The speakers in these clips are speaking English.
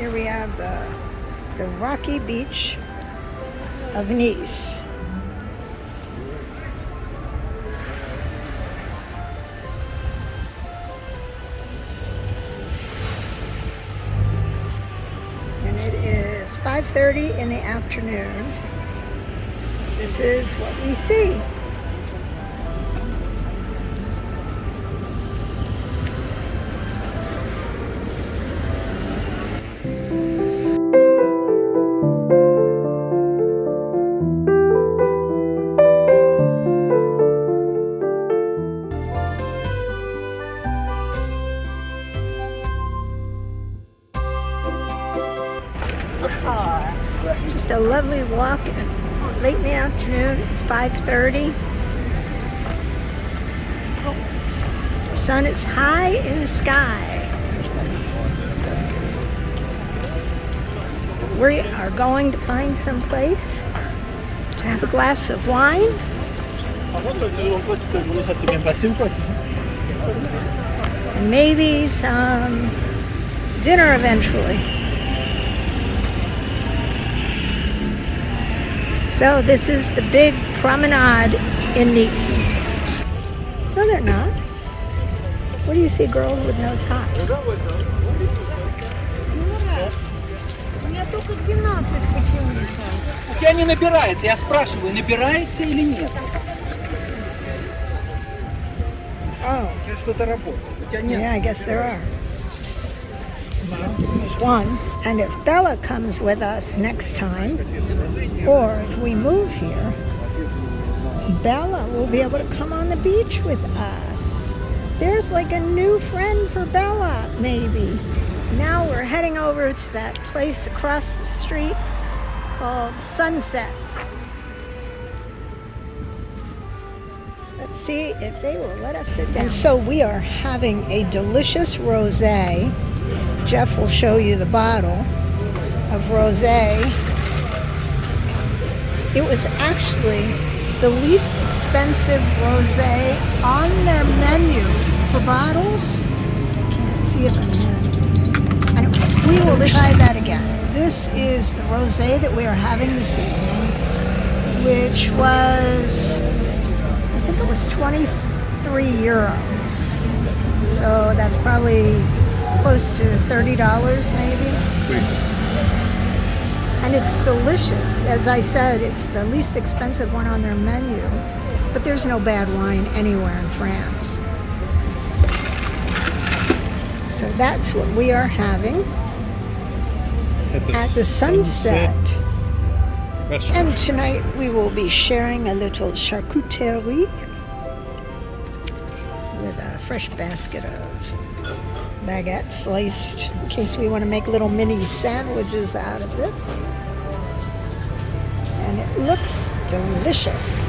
Here we have the rocky beach of Nice. And it is 5:30 in the afternoon. So this is what we see. Just a lovely walk late in the afternoon. It's 5:30. The sun is high in the sky. We are going to find some place to have a glass of wine. And maybe some dinner eventually. So this is the big promenade in Nice. No, they're not. Where do you see girls with no tops? У тебя не набирается. Я спрашиваю, набирается или нет? Oh. У тебя что-то работает. У тебя нет. Yeah, I guess there are. Well, there's one. And if Bella comes with us next time, or if we move here, Bella will be able to come on the beach with us. There's like a new friend for Bella, maybe. Now we're heading over to that place across the street called Sunset. Let's see if they will let us sit down. And so we are having a delicious rosé. Jeff will show you the bottle of rosé. It was actually the least expensive rosé on their menu for bottles. Can't see if I'm in. And we will try that again. This is the rosé that we are having this evening, which was, I think it was 23 euros. So that's probably close to $30 maybe. And it's delicious. As I said, it's the least expensive one on their menu. But there's no bad wine anywhere in France. So that's what we are having at the Sunset. And tonight we will be sharing a little charcuterie with a fresh basket of baguette sliced in case we want to make little mini sandwiches out of this. And it looks delicious.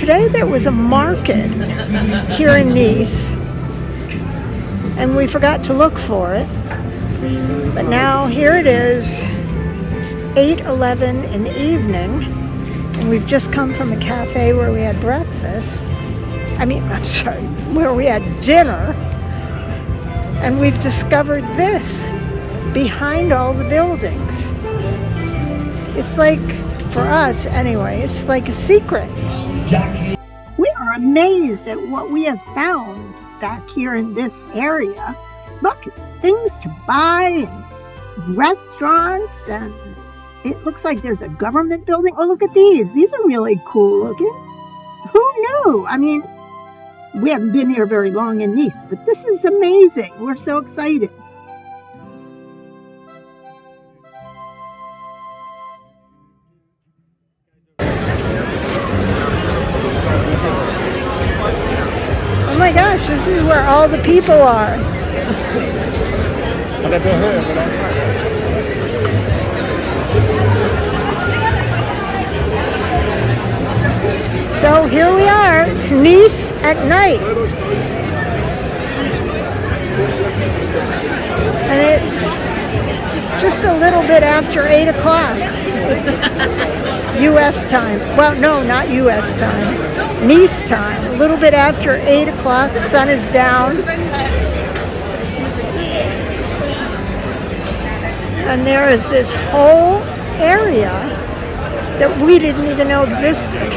Today there was a market here in Nice, and we forgot to look for it. But now here it is, 8:11 in the evening, and we've just come from a cafe where we had breakfast. Where we had dinner, and we've discovered this behind all the buildings. It's like, for us anyway, it's like a secret. We are amazed at what we have found back here in this area. Look, things to buy and restaurants, and it looks like there's a government building. Oh, look at these. These are really cool looking. Who knew? I mean, we haven't been here very long in Nice, but this is amazing. We're so excited. Oh my gosh, this is where all the people are. So here we are. It's Nice at night. And it's just a little bit after 8 o'clock. U.S. time. Well, no, not U.S. time. Nice time. A little bit after 8 o'clock. The sun is down. And there is this whole area that we didn't even know existed.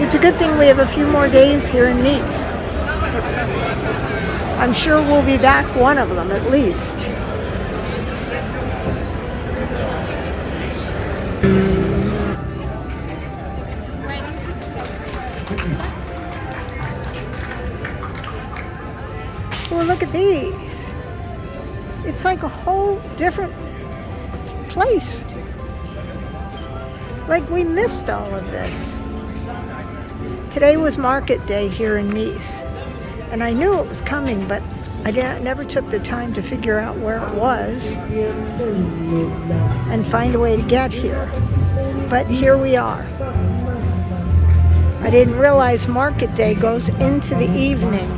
It's a good thing we have a few more days here in Nice. I'm sure we'll be back one of them at least. Well, look at these. It's like a whole different place. Like we missed all of this. Today was market day here in Nice, and I knew it was coming, but I never took the time to figure out where it was and find a way to get here. But here we are. I didn't realize market day goes into the evening.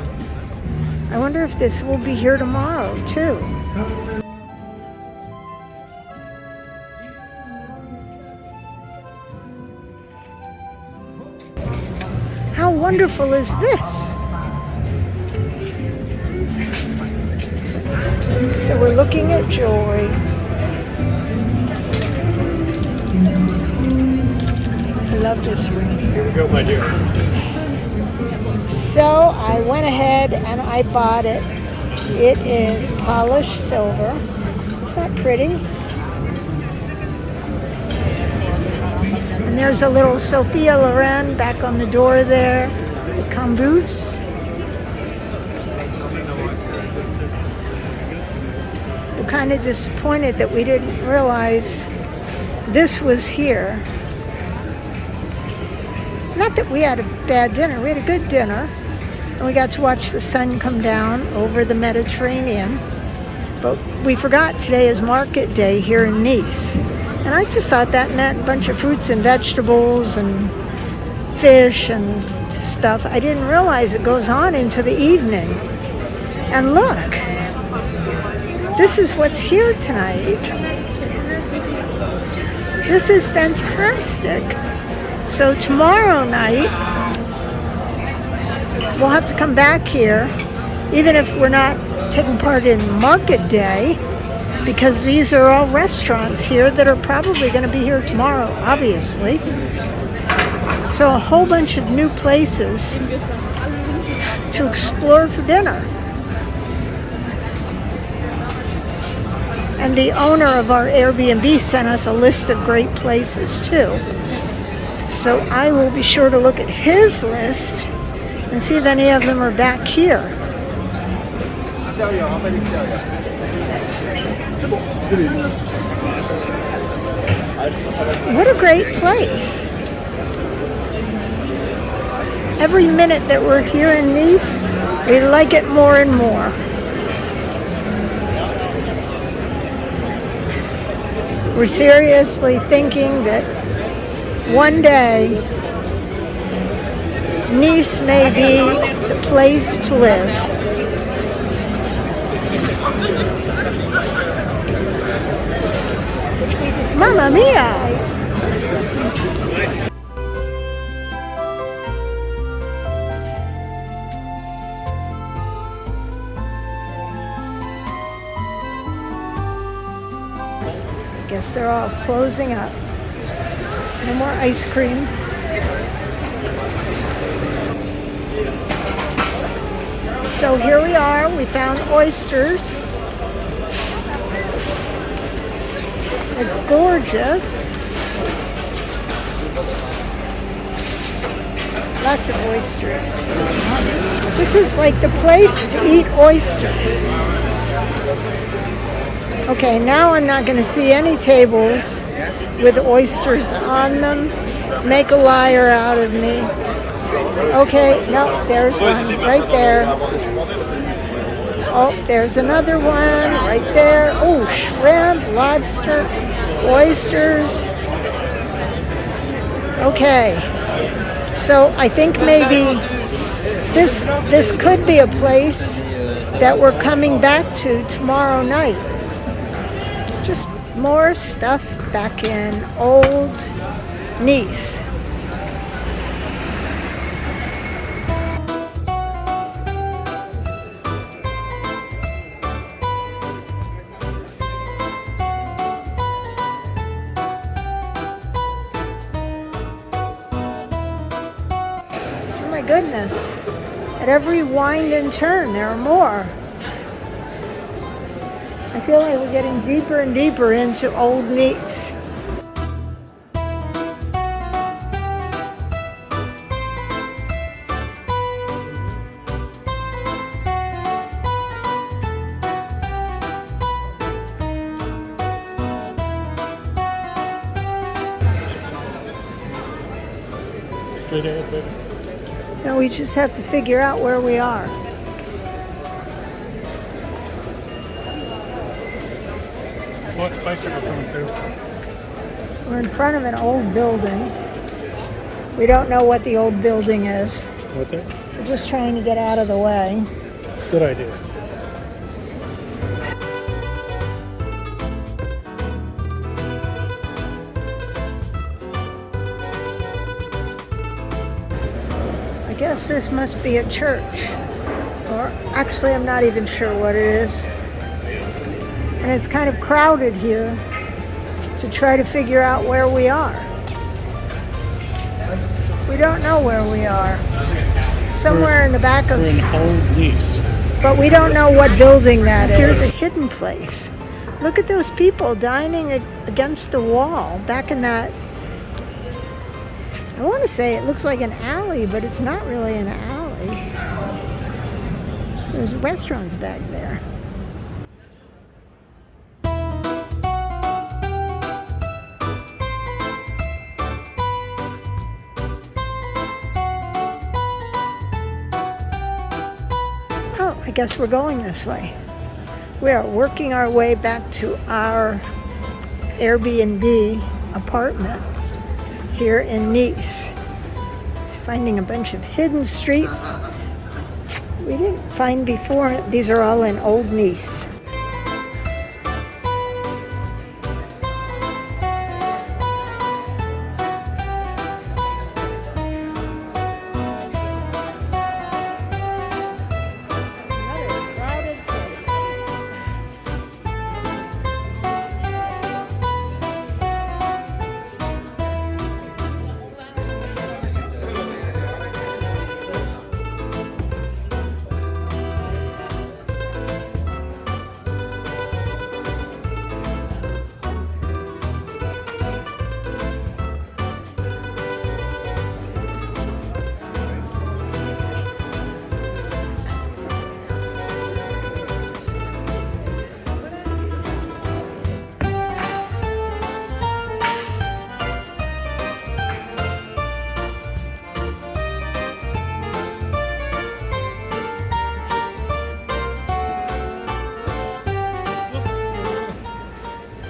I wonder if this will be here tomorrow too. How wonderful is this? So we're looking at jewelry. I love this ring. Here we go, my dear. So I went ahead and I bought it. It is polished silver. Isn't that pretty? And there's a little Sophia Loren back on the door there. The Cambus. I'm kind of disappointed that we didn't realize this was here. Not that we had a bad dinner. We had a good dinner. And we got to watch the sun come down over the Mediterranean. But we forgot today is market day here in Nice. And I just thought that meant a bunch of fruits and vegetables and fish and stuff. I didn't realize it goes on into the evening. And look, this is what's here tonight. This is fantastic. So tomorrow night, we'll have to come back here, even if we're not taking part in market day, because these are all restaurants here that are probably going to be here tomorrow, obviously. So a whole bunch of new places to explore for dinner. And the owner of our Airbnb sent us a list of great places too. So I will be sure to look at his list and see if any of them are back here. What a great place. Every minute that we're here in Nice, we like it more and more. We're seriously thinking that one day Nice may be the place to live. Mamma mia! guess they're all closing up. No more ice cream. So here we are. We found oysters. They're gorgeous. Lots of oysters. This is like the place to eat oysters. Okay, now I'm not going to see any tables with oysters on them. Make a liar out of me. Okay, no, there's one right there. Oh, there's another one right there. Oh, shrimp, lobster, oysters. Okay, so I think maybe this could be a place that we're coming back to tomorrow night. Just more stuff back in old Nice. Goodness, at every wind and turn there are more. I feel like we're getting deeper and deeper into old Nice. Straight ahead, baby. Now we just have to figure out where we are. What bicycle coming through? We're in front of an old building. We don't know what the old building is. What's that? We're just trying to get out of the way. Good idea. I guess this must be a church. Or actually, I'm not even sure what it is. And it's kind of crowded here to try to figure out where we are. We don't know where we are. Somewhere in the back of... We're in old Nice. But we don't know what building that is. Here's a hidden place. Look at those people dining against the wall back in that... I want to say it looks like an alley, but it's not really an alley. There's restaurants back there. Oh, I guess we're going this way. We are working our way back to our Airbnb apartment here in Nice. Finding a bunch of hidden streets we didn't find before. These are all in old Nice.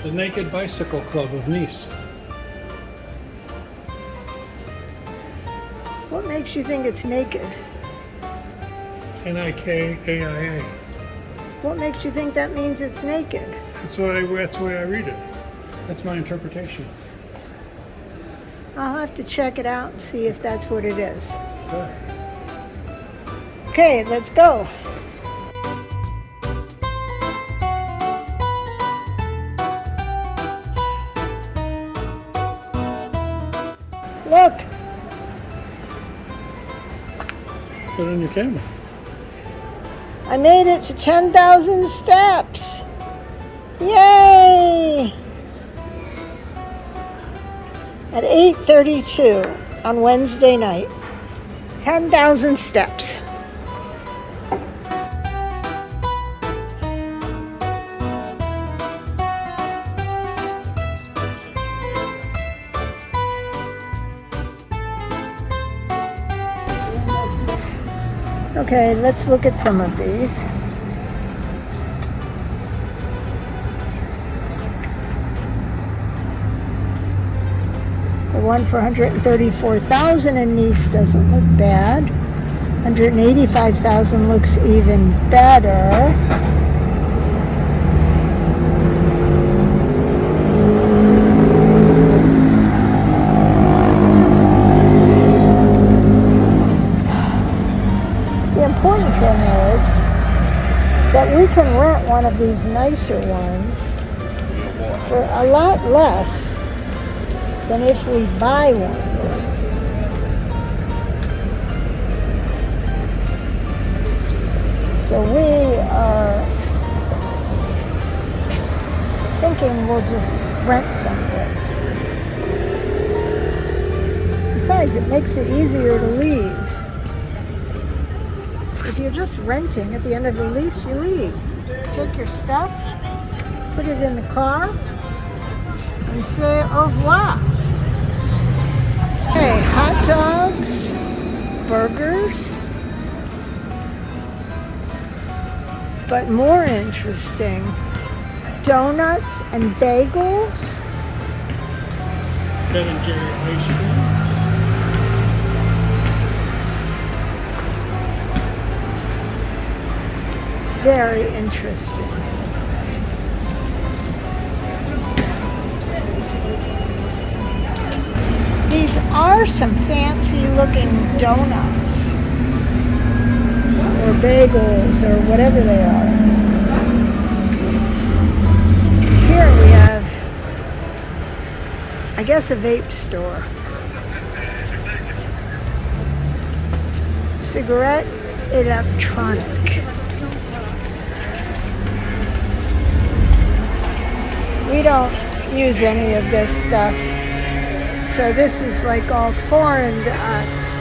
The Naked Bicycle Club of Nice. What makes you think it's naked? Nikaia. What makes you think that means it's naked? That's the way I read it. That's my interpretation. I'll have to check it out and see if that's what it is. Good. Okay, let's go. Look. Put it on your camera. I made it to 10,000 steps. Yay! At 8:32 on Wednesday night. 10,000 steps. Okay, let's look at some of these. The one for 134,000 in Nice doesn't look bad. 185,000 looks even better. The important thing is that we can rent one of these nicer ones for a lot less than if we buy one. So we are thinking we'll just rent someplace. Besides, it makes it easier to leave. If you're just renting, at the end of the lease, you leave. Take your stuff, put it in the car, and say au revoir. Hey, hot dogs, burgers, but more interesting, donuts and bagels. Ben and Jerry ice cream. Very interesting. These are some fancy looking donuts or bagels or whatever they are. Here we have, I guess, a vape store. Cigarette electronic. We don't use any of this stuff. So this is like all foreign to us.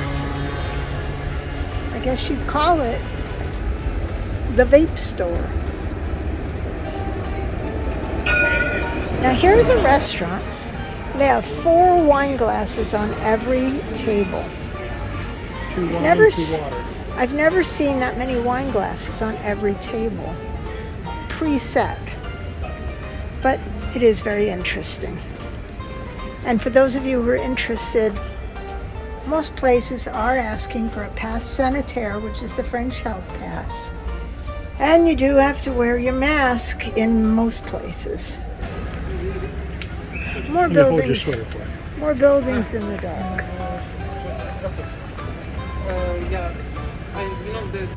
I guess you'd call it the vape store. Now here's a restaurant. They have 4 wine glasses on every table. 2 wine, Never 2 water. I've never seen that many wine glasses on every table. Preset. But it is very interesting. And for those of you who are interested, most places are asking for a pass sanitaire, which is the French health pass. And you do have to wear your mask in most places. More Let me hold your buildings, sweater for you. more buildings in the dark. Yeah, you know the.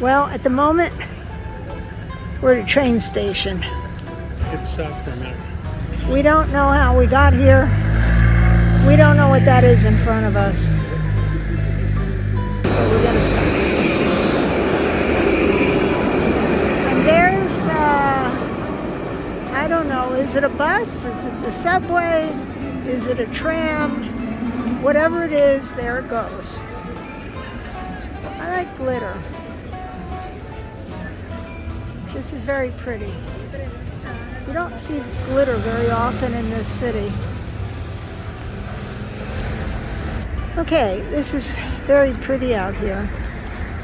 Well, at the moment, we're at a train station. It stopped for a minute. We don't know how we got here. We don't know what that is in front of us. But we're gonna stop. And there's the, I don't know, is it a bus? Is it the subway? Is it a tram? Whatever it is, there it goes. I like glitter. This is very pretty. You don't see glitter very often in this city. Okay, this is very pretty out here.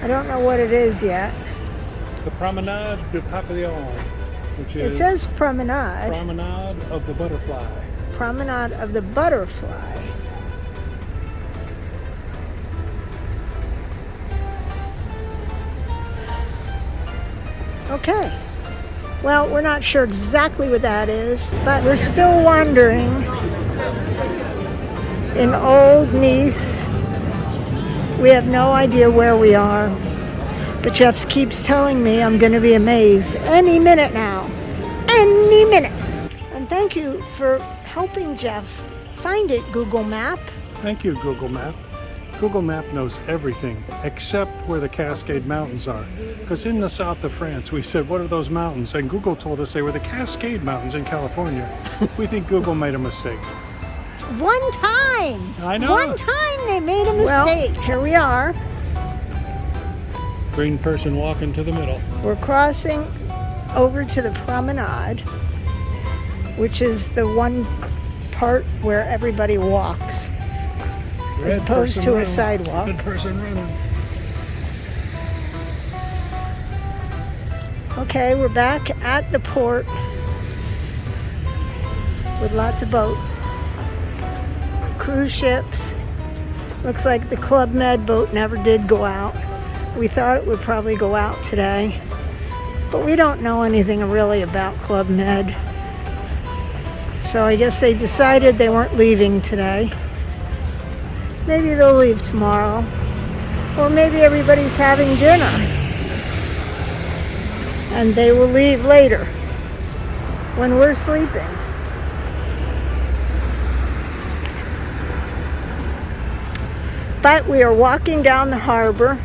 I don't know what it is yet. The Promenade De Papulion, which It is says Promenade. Promenade of the Butterfly. Promenade of the Butterfly. Okay. Well, we're not sure exactly what that is, but we're still wandering in Old Nice. We have no idea where we are. But Jeff keeps telling me I'm going to be amazed any minute now. Any minute. And thank you for helping Jeff find it, Google Map. Thank you, Google Map. Google Map knows everything except where the Cascade Mountains are. Because in the south of France, we said, what are those mountains? And Google told us they were the Cascade Mountains in California. We think Google made a mistake. One time. I know. One time they made a mistake. Well, here we are. Green person walking to the middle. We're crossing over to the Promenade, which is the one part where everybody walks, as opposed to a sidewalk. Red person running. Okay, we're back at the port with lots of boats, cruise ships. Looks like the Club Med boat never did go out. We thought it would probably go out today, but we don't know anything really about Club Med. So I guess they decided they weren't leaving today. Maybe they'll leave tomorrow. Or maybe everybody's having dinner and they will leave later when we're sleeping. But we are walking down the harbor.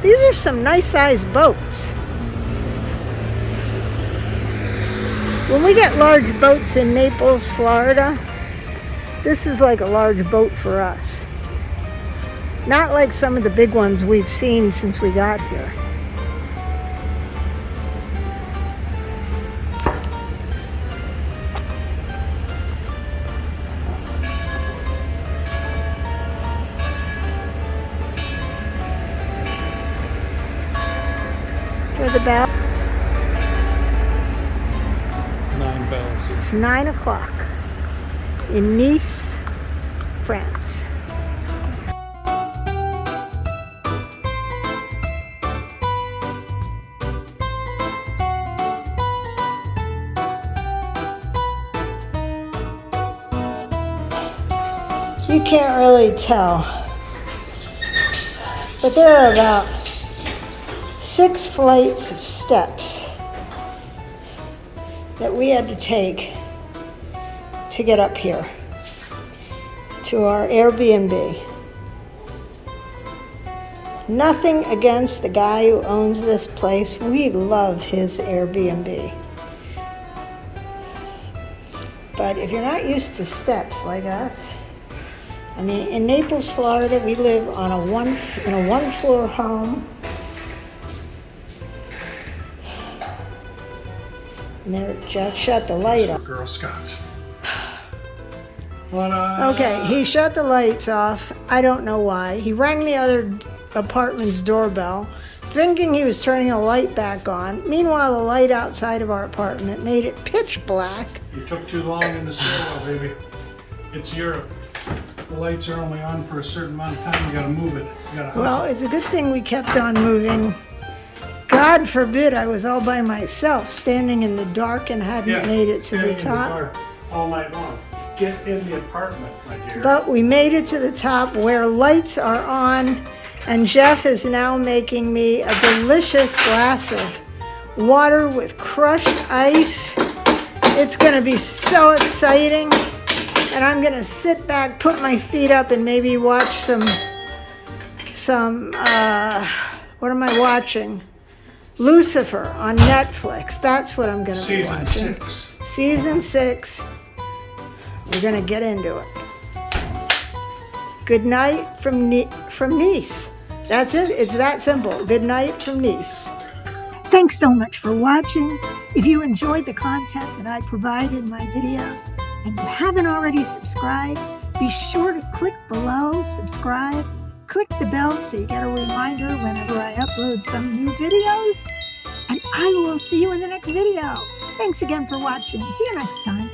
These are some nice sized boats. When we get large boats in Naples, Florida, this is like a large boat for us. Not like some of the big ones we've seen since we got here. For the bell. 9 bells. It's 9 o'clock in Nice, France. You can't really tell, but there are about 6 flights of steps that we had to take to get up here to our Airbnb. Nothing against the guy who owns this place. We love his Airbnb. But if you're not used to steps like us, I mean, in Naples, Florida, we live on a one-floor home. And there, Jeff shut the light off. Girl Scouts. Okay, he shut the lights off. I don't know why. He rang the other apartment's doorbell, thinking he was turning a light back on. Meanwhile, the light outside of our apartment made it pitch black. You took too long in the stairwell, baby. It's Europe. The lights are only on for a certain amount of time. You gotta move it. You gotta hustle. Well, it's a good thing we kept on moving. God forbid I was all by myself, standing in the dark and hadn't made it to the top. In the dark all night long. Get in the apartment, my dear. But we made it to the top where lights are on, and Jeff is now making me a delicious glass of water with crushed ice. It's gonna be so exciting, and I'm gonna sit back, put my feet up, and maybe watch some what am I watching? Lucifer on Netflix. That's what I'm gonna be watching. Season 6. Season 6. We're gonna get into it. Good night from Nice. That's it. It's that simple. Good night from Nice. Thanks so much for watching. If you enjoyed the content that I provide in my videos and you haven't already subscribed, be sure to click below, subscribe, click the bell so you get a reminder whenever I upload some new videos. And I will see you in the next video. Thanks again for watching. See you next time.